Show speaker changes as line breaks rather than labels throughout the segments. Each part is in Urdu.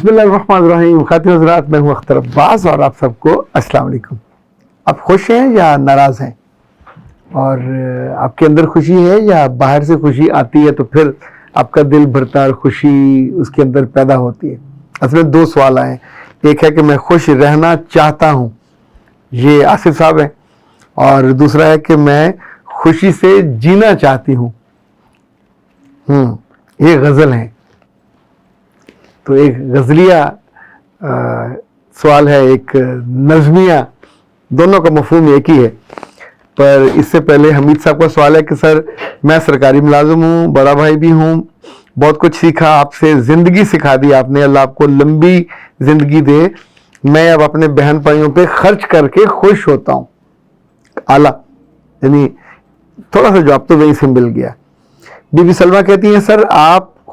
بسم اللہ الرحمن الرحیم. خاتون حضرات، میں ہوں اختر عباس اور آپ سب کو السلام علیکم. آپ خوش ہیں یا ناراض ہیں؟ اور آپ کے اندر خوشی ہے یا باہر سے خوشی آتی ہے تو پھر آپ کا دل بھرتا ہے اور خوشی اس کے اندر پیدا ہوتی ہے؟ اصل میں دو سوال آئے ہیں. ایک ہے کہ میں خوش رہنا چاہتا ہوں، یہ آصف صاحب ہے، اور دوسرا ہے کہ میں خوشی سے جینا چاہتی ہوں. یہ غزل ہیں. تو ایک غزلیہ سوال ہے، ایک نظمیہ، دونوں کا مفہوم ایک ہی ہے. پر اس سے پہلے حمید صاحب کا سوال ہے کہ سر میں سرکاری ملازم ہوں، بڑا بھائی بھی ہوں، بہت کچھ سیکھا آپ سے، زندگی سکھا دی آپ نے، اللہ آپ کو لمبی زندگی دے. میں اب اپنے بہن بھائیوں پہ خرچ کر کے خوش ہوتا ہوں. اعلیٰ، یعنی تھوڑا سا جواب تو وہیں سے مل گیا. بی بی سلمہ کہتی ہیں سر آپ کو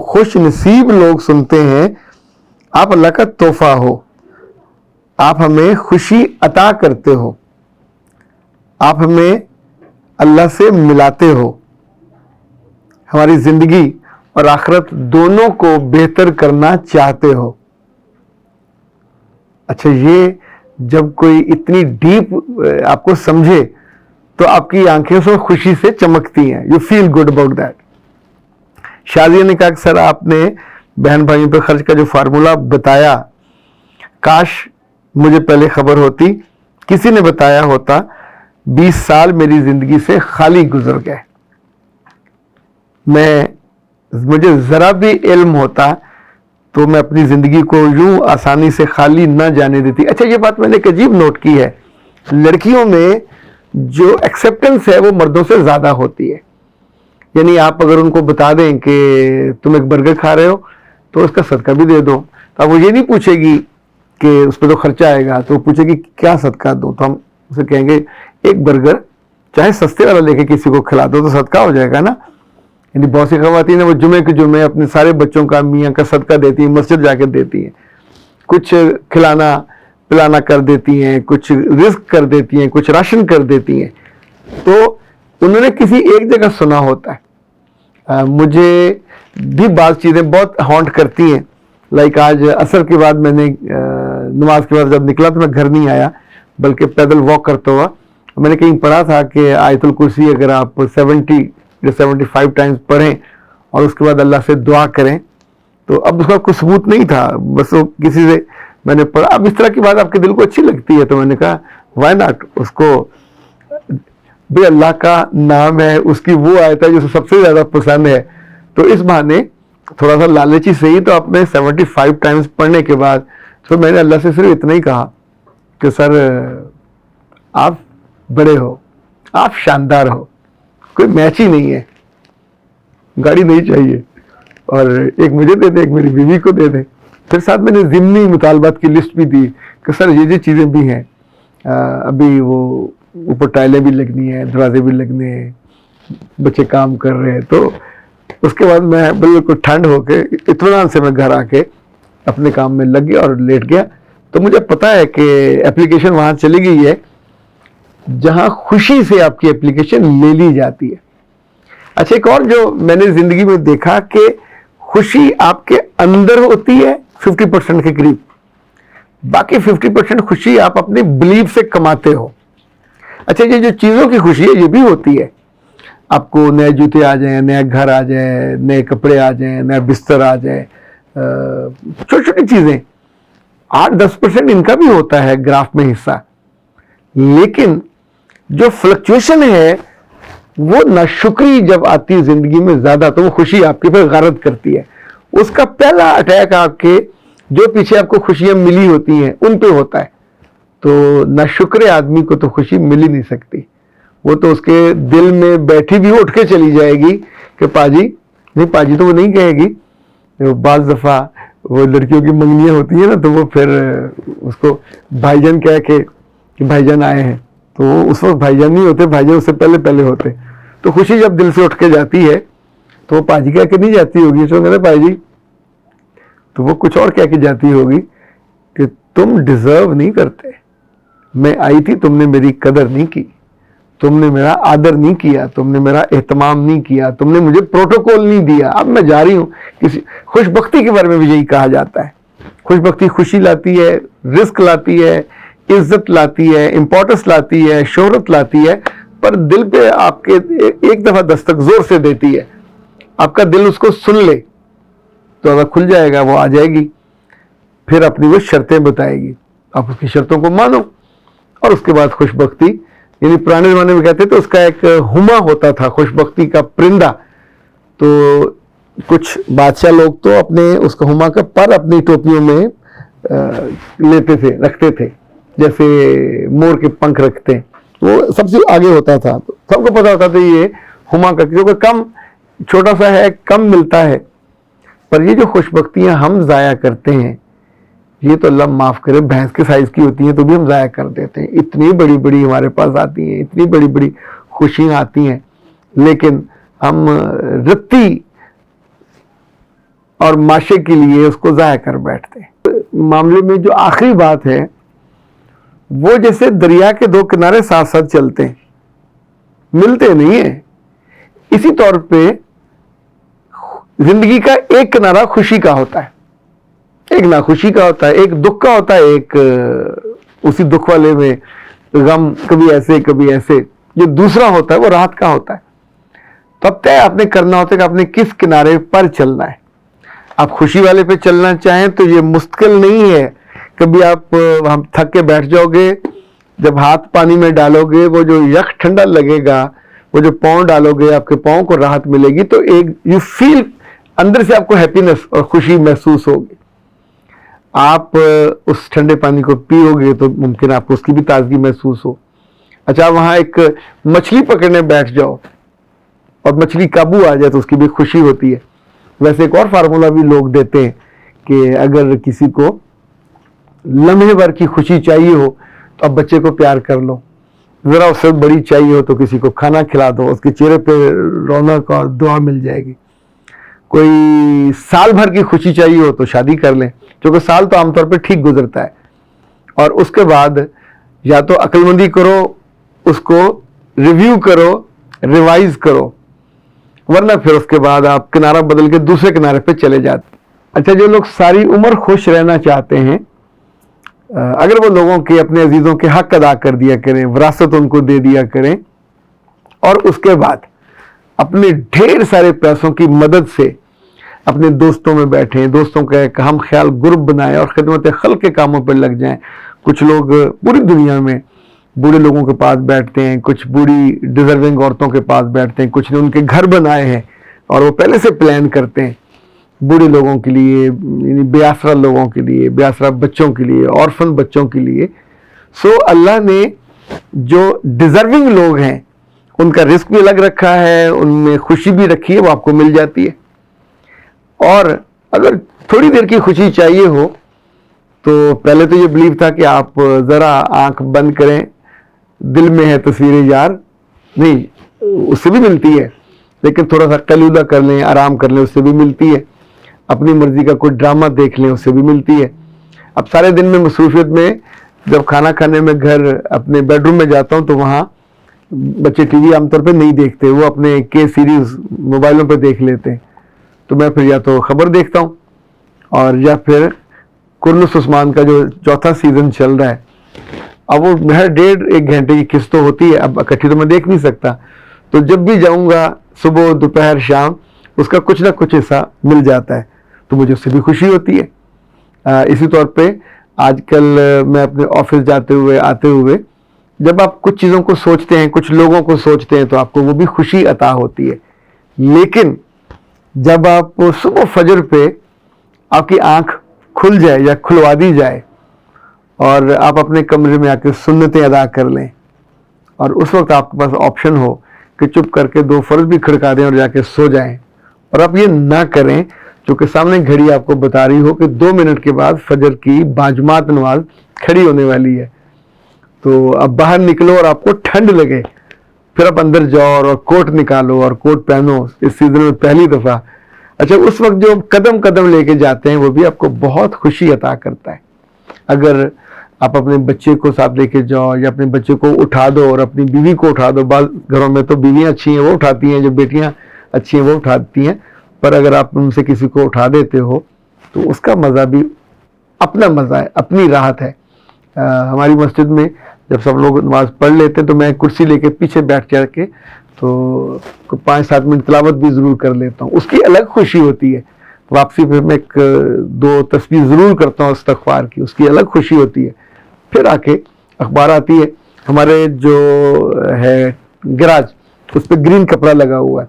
خوش نصیب لوگ سنتے ہیں، آپ اللہ کا تحفہ ہو، آپ ہمیں خوشی عطا کرتے ہو، آپ ہمیں اللہ سے ملاتے ہو، ہماری زندگی اور آخرت دونوں کو بہتر کرنا چاہتے ہو. اچھا، یہ جب کوئی اتنی ڈیپ آپ کو سمجھے تو آپ کی آنکھیں سے خوشی سے چمکتی ہیں. You feel good about that. Shazia نے کہا کہ سر آپ نے بہن بھائیوں پہ خرچ کا جو فارمولہ بتایا، کاش مجھے پہلے خبر ہوتی، کسی نے بتایا ہوتا. 20 سال میری زندگی سے خالی گزر گئے. مجھے ذرا بھی علم ہوتا تو میں اپنی زندگی کو یوں آسانی سے خالی نہ جانے دیتی. اچھا، یہ بات میں نے ایک عجیب نوٹ کی ہے، لڑکیوں میں جو ایکسیپٹنس ہے وہ مردوں سے زیادہ ہوتی ہے. یعنی آپ اگر ان کو بتا دیں کہ تم ایک برگر کھا رہے ہو تو اس کا صدقہ بھی دے دو، اب وہ یہ نہیں پوچھے گی کہ اس پہ تو خرچہ آئے گا، تو وہ پوچھے گی کیا صدقہ دو، تو ہم اسے کہیں گے ایک برگر چاہے سستے والا لے کے کسی کو کھلا دو تو صدقہ ہو جائے گا نا. یعنی بہت سی خواتین ہیں وہ جمعے کے جمعے اپنے سارے بچوں کا میاں کا صدقہ دیتی ہیں، مسجد جا کے دیتی ہیں، کچھ کھلانا پلانا کر دیتی ہیں، کچھ رزق کر دیتی ہیں، کچھ راشن کر دیتی ہیں. تو انہوں نے کسی ایک جگہ سنا ہوتا ہے. مجھے بھی بعض چیزیں بہت ہانٹ کرتی ہیں. لائک آج عصر کے بعد میں نے نماز کے بعد جب نکلا تو میں گھر نہیں آیا بلکہ پیدل واک کرتا ہوا. میں نے کہیں پڑھا تھا کہ آیت الکرسی اگر آپ 70 یا 75 ٹائمز پڑھیں اور اس کے بعد اللہ سے دعا کریں تو اب اس کا کوئی ثبوت نہیں تھا، بس وہ کسی سے میں نے پڑھا. اب اس طرح کی بات آپ کے دل کو اچھی لگتی ہے تو میں نے کہا وائی ناٹ. اس کو بے اللہ کا نام ہے، اس کی وہ آیت ہے جو سب سے زیادہ پسند ہے، تو اس بہانے تھوڑا سا لالچی صحیح تو آپ نے 75 ٹائمز پڑھنے کے بعد تو میں نے اللہ سے صرف اتنا ہی کہا کہ سر آپ بڑے ہو، آپ شاندار ہو، کوئی میچ ہی نہیں ہے، گاڑی نہیں چاہیے، اور ایک مجھے دے دیں، ایک میری بیوی کو دے دیں. پھر ساتھ میں نے ضمنی مطالبات کی لسٹ بھی دی کہ سر یہ چیزیں بھی ہیں، ابھی وہ اوپر ٹائلیں بھی لگنی ہیں، دروازے بھی لگنے ہیں، بچے کام کر رہے ہیں. تو اس کے بعد میں بالکل ٹھنڈ ہو کے اطمینان سے میں گھر آ کے اپنے کام میں لگ گیا اور لیٹ گیا. تو مجھے پتا ہے کہ اپلیکیشن وہاں چلی گئی ہے جہاں خوشی سے آپ کی اپلیکیشن لے لی جاتی ہے. اچھا، ایک اور جو میں نے زندگی میں دیکھا کہ خوشی آپ کے اندر ہوتی ہے 50% کے قریب، باقی 50% خوشی آپ اپنے بلیف سے کماتے ہو. اچھا، یہ جو چیزوں کی خوشی ہے یہ بھی ہوتی ہے، آپ کو نئے جوتے آ جائیں، نیا گھر آ جائے، نئے کپڑے آ جائیں، نیا بستر آ جائے، چھوٹی چھوٹی چیزیں، 8-10% ان کا بھی ہوتا ہے گراف میں حصہ. لیکن جو فلکچویشن ہے وہ ناشکری جب آتی ہے زندگی میں زیادہ تو وہ خوشی آپ کے پر غارت کرتی ہے. اس کا پہلا اٹیک آپ کے جو پیچھے آپ کو خوشیاں ملی ہوتی ہیں ان پہ ہوتا ہے. تو ناشکر آدمی کو تو خوشی مل ہی نہیں سکتی، وہ تو اس کے دل میں بیٹھی بھی اٹھ کے چلی جائے گی کہ پاجی نہیں، پاجی تو وہ نہیں کہے گی. بعض دفعہ وہ لڑکیوں کی منگنیاں ہوتی ہیں نا تو وہ پھر اس کو بھائی جان کہہ کے کہ بھائی جان آئے ہیں، تو اس وقت بھائی جان نہیں ہوتے، بھائی جان اس سے پہلے ہوتے. تو خوشی جب دل سے اٹھ کے جاتی ہے تو وہ پاجی کہہ کے نہیں جاتی ہوگی، تو کہتے بھائی جی، تو وہ کچھ اور کہہ کے جاتی ہوگی کہ تم ڈیزرو نہیں کرتے، میں آئی تھی تم نے میری قدر نہیں کی، تم نے میرا آدر نہیں کیا, تم نے میرا اہتمام نہیں کیا, تم نے مجھے پروٹوکول نہیں دیا, اب میں جا رہی ہوں. خوش بختی کے بارے میں بھی یہی کہا جاتا ہے. خوش بختی خوشی لاتی ہے, رزق لاتی ہے, عزت لاتی ہے, امپورٹنس لاتی ہے, شہرت لاتی ہے, پر دل پہ آپ کے ایک دفعہ دستک زور سے دیتی ہے. آپ کا دل اس کو سن لے تو اگر کھل جائے گا, وہ آ جائے گی, پھر اپنی وہ شرطیں بتائے گی, آپ اس کی شرطوں کو مانو, اور اس کے بعد خوش بختی. یعنی پرانے زمانے میں کہتے تھے اس کا ایک ہما ہوتا تھا, خوش بختی کا پرندہ. تو کچھ بادشاہ لوگ تو اپنے اس کا ہما کا پر اپنی ٹوپیوں میں لیتے تھے, رکھتے تھے, جیسے مور کے پنکھ رکھتے ہیں. وہ سب سے آگے ہوتا تھا, سب کو پتا ہوتا تھا یہ ہما کا, کیونکہ کم چھوٹا سا ہے, کم ملتا ہے. پر یہ جو خوش بختیاں ہم ضائع کرتے ہیں, یہ تو اللہ معاف کرے بھینس کے سائز کی ہوتی ہیں تو بھی ہم ضائع کر دیتے ہیں. اتنی بڑی بڑی ہمارے پاس آتی ہیں, اتنی بڑی بڑی خوشیاں آتی ہیں, لیکن ہم رتی اور ماشے کے لیے اس کو ضائع کر بیٹھتے ہیں. معاملے میں جو آخری بات ہے وہ جیسے دریا کے دو کنارے ساتھ ساتھ چلتے ہیں, ملتے نہیں ہیں, اسی طور پہ زندگی کا ایک کنارہ خوشی کا ہوتا ہے, ایک ناخوشی کا ہوتا ہے, ایک دکھ کا ہوتا ہے, ایک اسی دکھ والے میں غم, کبھی ایسے کبھی ایسے. جو دوسرا ہوتا ہے وہ راحت کا ہوتا ہے. تو اب طے آپ نے کرنا ہوتا ہے کہ آپ نے کس کنارے پر چلنا ہے. آپ خوشی والے پہ چلنا چاہیں تو یہ مستقل نہیں ہے. کبھی آپ ہم تھک کے بیٹھ جاؤ گے, جب ہاتھ پانی میں ڈالو گے وہ جو یخ ٹھنڈا لگے گا, وہ جو پاؤں ڈالو گے آپ کے پاؤں کو راحت ملے گی, تو ایک یو فیل, اندر سے آپ کو ہیپینس اور خوشی محسوس ہوگی. آپ اس ٹھنڈے پانی کو پیو گے تو ممکن آپ کو اس کی بھی تازگی محسوس ہو. اچھا, وہاں ایک مچھلی پکڑنے بیٹھ جاؤ اور مچھلی قابو آ جائے تو اس کی بھی خوشی ہوتی ہے. ویسے ایک اور فارمولا بھی لوگ دیتے ہیں کہ اگر کسی کو لمحے بھر کی خوشی چاہیے ہو تو اب بچے کو پیار کر لو, ذرا اس سے بڑی چاہیے ہو تو کسی کو کھانا کھلا دو, اس کے چہرے پہ رونق اور دعا مل جائے گی. کوئی سال بھر کی خوشی چاہیے ہو تو شادی کر لیں, کیونکہ سال تو عام طور پہ ٹھیک گزرتا ہے, اور اس کے بعد یا تو عقل مندی کرو, اس کو ریویو کرو, ریوائز کرو, ورنہ پھر اس کے بعد آپ کنارہ بدل کے دوسرے کنارے پہ چلے جاتے. اچھا, جو لوگ ساری عمر خوش رہنا چاہتے ہیں, اگر وہ لوگوں کے, اپنے عزیزوں کے حق ادا کر دیا کریں, وراثت ان کو دے دیا کریں, اور اس کے بعد اپنے ڈھیر سارے پیسوں کی مدد سے اپنے دوستوں میں بیٹھیں, دوستوں کا ایک ہم خیال گروپ بنائیں اور خدمت خلق کے کاموں پر لگ جائیں. کچھ لوگ پوری دنیا میں بوڑھے لوگوں کے پاس بیٹھتے ہیں, کچھ بوڑھی ڈیزرونگ عورتوں کے پاس بیٹھتے ہیں, کچھ نے ان کے گھر بنائے ہیں اور وہ پہلے سے پلان کرتے ہیں بوڑھے لوگوں کے لیے, یعنی بے آسرا لوگوں کے لیے, بے آسرا بچوں کے لیے, اورفن بچوں کے لیے. سو اللہ نے جو ڈیزرونگ لوگ ہیں ان کا رزق بھی الگ رکھا ہے, ان میں خوشی بھی رکھی ہے, وہ آپ کو مل جاتی ہے. اور اگر تھوڑی دیر کی خوشی چاہیے ہو تو پہلے تو یہ بلیو تھا کہ آپ ذرا آنکھ بند کریں, دل میں ہے تصویر یار, نہیں, اس سے بھی ملتی ہے, لیکن تھوڑا سا قیلولہ کر لیں, آرام کر لیں, اس سے بھی ملتی ہے. اپنی مرضی کا کوئی ڈرامہ دیکھ لیں, اس سے بھی ملتی ہے. اب سارے دن میں مصروفیت میں جب کھانا کھانے میں گھر اپنے بیڈ روم میں جاتا ہوں تو وہاں بچے ٹی وی عام طور پہ نہیں دیکھتے, وہ اپنے کے سیریز موبائلوں پہ دیکھ لیتے ہیں. تو میں پھر یا تو خبر دیکھتا ہوں اور یا پھر کرنس عثمان کا جو 4تھا سیزن چل رہا ہے, اب وہ ہر 1.5 گھنٹے کی قسط تو ہوتی ہے, اب اکٹھی تو میں دیکھ نہیں سکتا, تو جب بھی جاؤں گا صبح دوپہر شام اس کا کچھ نہ کچھ حصہ مل جاتا ہے, تو مجھے اس سے بھی خوشی ہوتی ہے. اسی طور پہ آج کل میں اپنے آفس جاتے ہوئے آتے ہوئے جب آپ کچھ چیزوں کو سوچتے ہیں, کچھ لوگوں کو سوچتے ہیں, تو آپ کو وہ بھی خوشی عطا ہوتی ہے. لیکن جب آپ صبح فجر پہ آپ کی آنکھ کھل جائے یا کھلوا دی جائے اور آپ اپنے کمرے میں آ کے سنتیں ادا کر لیں, اور اس وقت آپ کے پاس آپشن ہو کہ چپ کر کے 2 فرض بھی کھڑکا دیں اور جا کے سو جائیں, اور آپ یہ نہ کریں چونکہ سامنے گھڑی آپ کو بتا رہی ہو کہ 2 منٹ کے بعد فجر کی باجماعت نماز کھڑی ہونے والی ہے, تو اب باہر نکلو اور آپ کو ٹھنڈ لگے, پھر آپ اندر جاؤ اور کوٹ نکالو اور کوٹ پہنو اس سیزن میں پہلی دفعہ. اچھا, اس وقت جو قدم قدم لے کے جاتے ہیں وہ بھی آپ کو بہت خوشی عطا کرتا ہے. اگر آپ اپنے بچے کو ساتھ لے کے جاؤ یا اپنے بچے کو اٹھا دو اور اپنی بیوی کو اٹھا دو. بعض گھروں میں تو بیویاں اچھی ہیں وہ اٹھاتی ہیں, جو بیٹیاں اچھی ہیں وہ اٹھاتی ہیں, پر اگر آپ ان سے کسی کو اٹھا دیتے ہو تو اس کا مزہ بھی اپنا مزہ ہے, اپنی راحت ہے. ہماری مسجد میں جب سب لوگ نماز پڑھ لیتے ہیں تو میں کرسی لے کے پیچھے بیٹھ جا کے تو 5-7 منٹ تلاوت بھی ضرور کر لیتا ہوں. اس کی الگ خوشی ہوتی ہے. واپسی پہ میں 1-2 تسبیح ضرور کرتا ہوں استغفار کی, اس کی الگ خوشی ہوتی ہے. پھر آ کے اخبار آتی ہے, ہمارے جو ہے گراج اس پہ گرین کپڑا لگا ہوا ہے,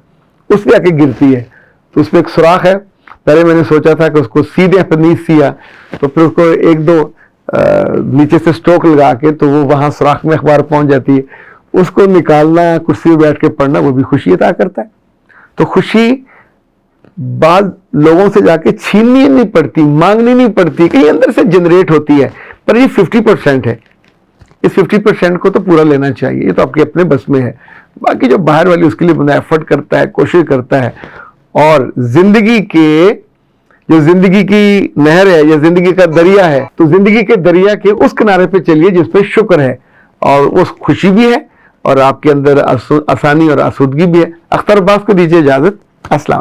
اس پہ آ کے گرتی ہے تو اس پہ ایک سوراخ ہے. پہلے میں نے سوچا تھا کہ اس کو سیدھے پہ نہیں سیا, تو پھر اس کو 1-2 نیچے سے سٹوک لگا کے تو وہ وہاں سوراخ میں اخبار پہنچ جاتی ہے. اس کو نکالنا, کرسی پہ بیٹھ کے پڑھنا, وہ بھی خوشی عطا کرتا ہے. تو خوشی بعض لوگوں سے جا کے چھیننی نہیں پڑتی, مانگنی نہیں پڑتی, کہیں اندر سے جنریٹ ہوتی ہے. پر یہ 50% ہے, اس 50% کو تو پورا لینا چاہیے, یہ تو آپ کے اپنے بس میں ہے. باقی جو باہر والی اس کے لیے بندہ ایفرٹ کرتا ہے, کوشش کرتا ہے. اور زندگی کی نہر ہے یا زندگی کا دریا ہے, تو زندگی کے دریا کے اس کنارے پہ چلیے جس پہ شکر ہے اور اس خوشی بھی ہے اور آپ کے اندر آسانی اور آسودگی بھی ہے. اختر عباس کو دیجیے اجازت. السلام.